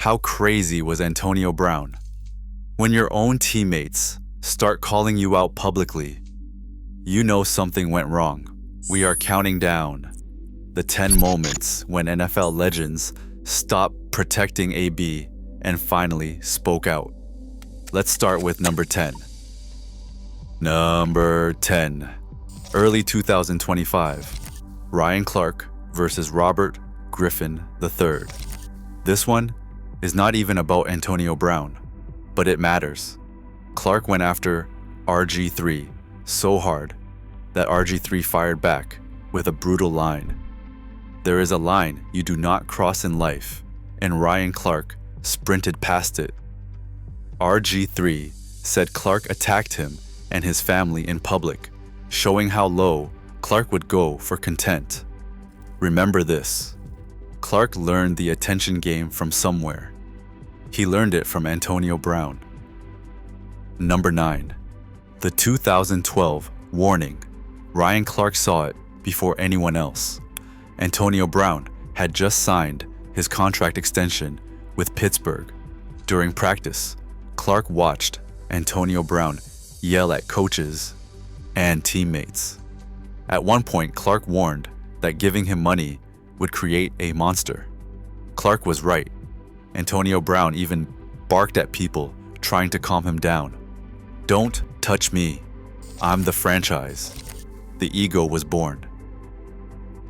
How crazy was Antonio Brown? When your own teammates start calling you out publicly, you know something went wrong. We are counting down the 10 moments when NFL legends stopped protecting AB and finally spoke out. Let's start with number 10. Number 10. Early 2025. Ryan Clark versus Robert Griffin III. This one is not even about Antonio Brown, but it matters. Clark went after RG3 so hard that RG3 fired back with a brutal line. There is a line you do not cross in life, and Ryan Clark sprinted past it. RG3 said Clark attacked him and his family in public, showing how low Clark would go for content. Remember this: Clark learned the attention game from somewhere. He learned it from Antonio Brown. Number 9. The 2012 warning. Ryan Clark saw it before anyone else. Antonio Brown had just signed his contract extension with Pittsburgh. During practice, Clark watched Antonio Brown yell at coaches and teammates. At one point, Clark warned that giving him money would create a monster. Clark was right. Antonio Brown even barked at people trying to calm him down. "Don't touch me. I'm the franchise." The ego was born.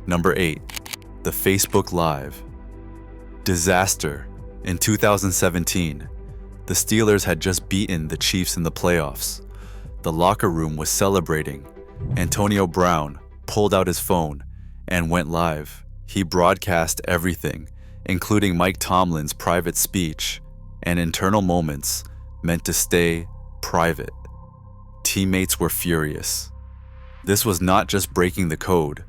Number 8. The Facebook Live. Disaster. In 2017, the Steelers had just beaten the Chiefs in the playoffs. The locker room was celebrating. Antonio Brown pulled out his phone and went live. He broadcast everything, including Mike Tomlin's private speech and internal moments meant to stay private. Teammates were furious. This was not just breaking the code.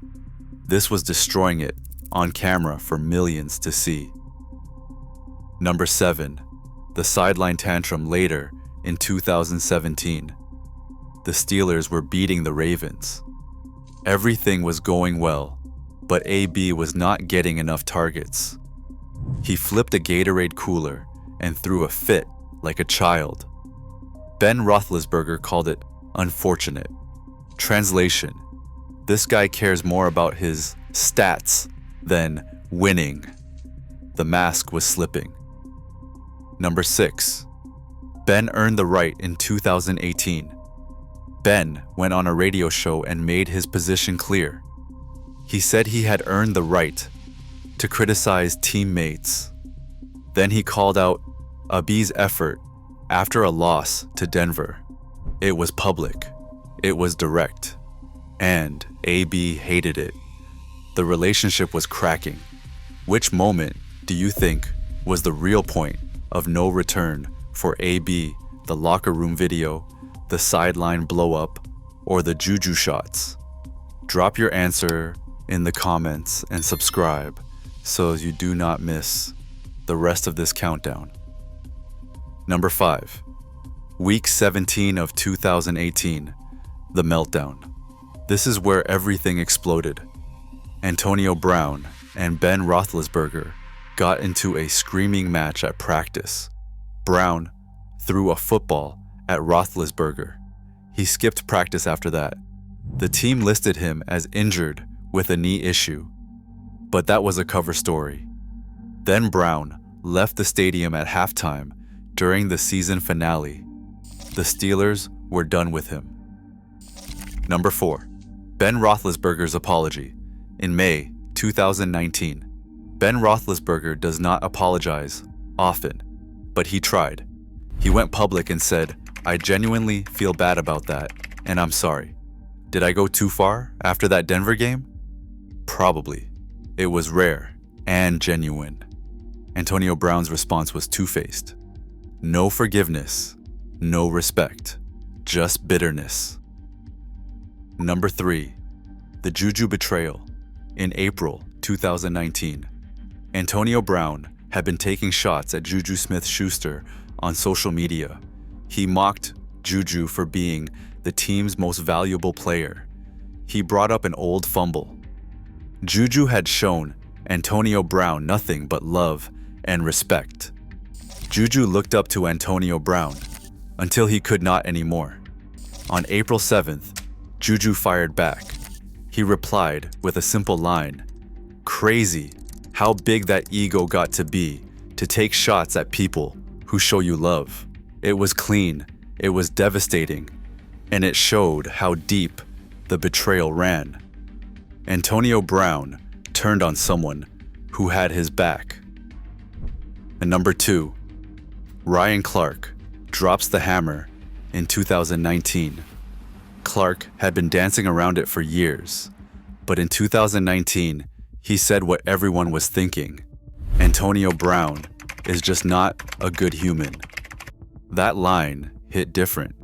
This was destroying it on camera for millions to see. Number 7. The sideline tantrum later in 2017. The Steelers were beating the Ravens. Everything was going well, but AB was not getting enough targets. He flipped a Gatorade cooler and threw a fit like a child. Ben Roethlisberger called it unfortunate. Translation: this guy cares more about his stats than winning. The mask was slipping. Number 6. Ben earned the right in 2018. Ben went on a radio show and made his position clear. He said he had earned the right to criticize teammates. Then he called out AB's effort after a loss to Denver. It was public, it was direct, and AB hated it. The relationship was cracking. Which moment do you think was the real point of no return for AB? The locker room video, the sideline blow-up, or the juju shots? Drop your answer in the comments and subscribe so you do not miss the rest of this countdown. Number 5. Week 17 of 2018. The meltdown. This is where everything exploded. Antonio Brown and Ben Roethlisberger got into a screaming match at practice. Brown threw a football at Roethlisberger. He skipped practice after that. The team listed him as injured with a knee issue, but that was a cover story. Then Brown left the stadium at halftime during the season finale. The Steelers were done with him. Number 4. Ben Roethlisberger's apology. In May 2019, Ben Roethlisberger does not apologize often, but he tried. He went public and said, "I genuinely feel bad about that, and I'm sorry." Did I go too far after that Denver game? Probably. It was rare and genuine. Antonio Brown's response was two-faced. No forgiveness, no respect, just bitterness. Number 3. The Juju betrayal. In April 2019, Antonio Brown had been taking shots at Juju Smith-Schuster on social media. He mocked Juju for being the team's most valuable player. He brought up an old fumble. Juju had shown Antonio Brown nothing but love and respect. Juju looked up to Antonio Brown until he could not anymore. On April 7th, Juju fired back. He replied with a simple line, "Crazy how big that ego got to be to take shots at people who show you love." It was clean, it was devastating, and it showed how deep the betrayal ran. Antonio Brown turned on someone who had his back. And number 2, Ryan Clark drops the hammer in 2019. Clark had been dancing around it for years, but in 2019, he said what everyone was thinking. Antonio Brown is just not a good human. That line hit different.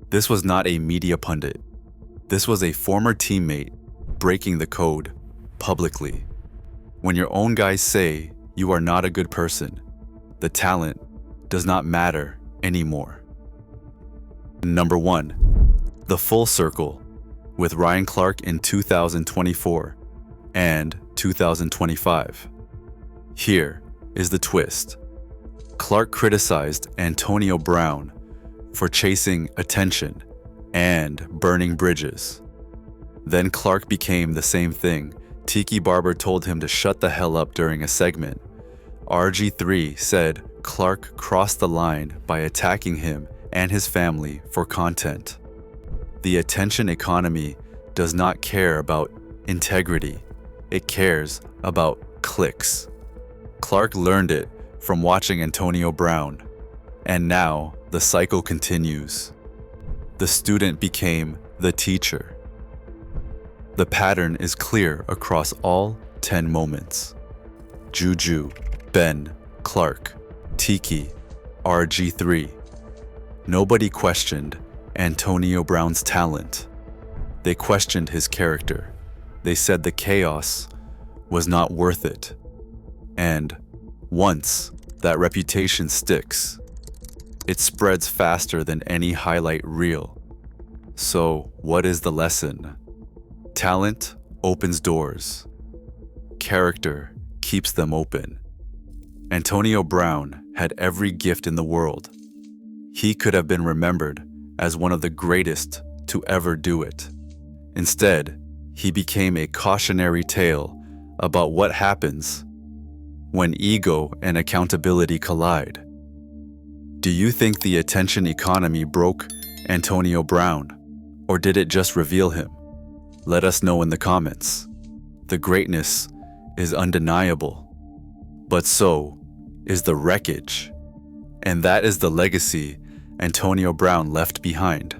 This was not a media pundit. This was a former teammate breaking the code publicly. When your own guys say you are not a good person, the talent does not matter anymore. Number 1, The Full Circle with Ryan Clark in 2024 and 2025. Here is the twist. Clark criticized Antonio Brown for chasing attention and burning bridges. Then Clark became the same thing. Tiki Barber told him to shut the hell up during a segment. RG3 said Clark crossed the line by attacking him and his family for content. The attention economy does not care about integrity. It cares about clicks. Clark learned it from watching Antonio Brown, and now the cycle continues. The student became the teacher. The pattern is clear across all 10 moments. Juju, Ben, Clark, Tiki, RG3. Nobody questioned Antonio Brown's talent. They questioned his character. They said the chaos was not worth it. And once that reputation sticks, it spreads faster than any highlight reel. So, what is the lesson? Talent opens doors. Character keeps them open. Antonio Brown had every gift in the world. He could have been remembered as one of the greatest to ever do it. Instead, he became a cautionary tale about what happens when ego and accountability collide. Do you think the attention economy broke Antonio Brown, or did it just reveal him? Let us know in the comments. The greatness is undeniable, but so is the wreckage. And that is the legacy Antonio Brown left behind.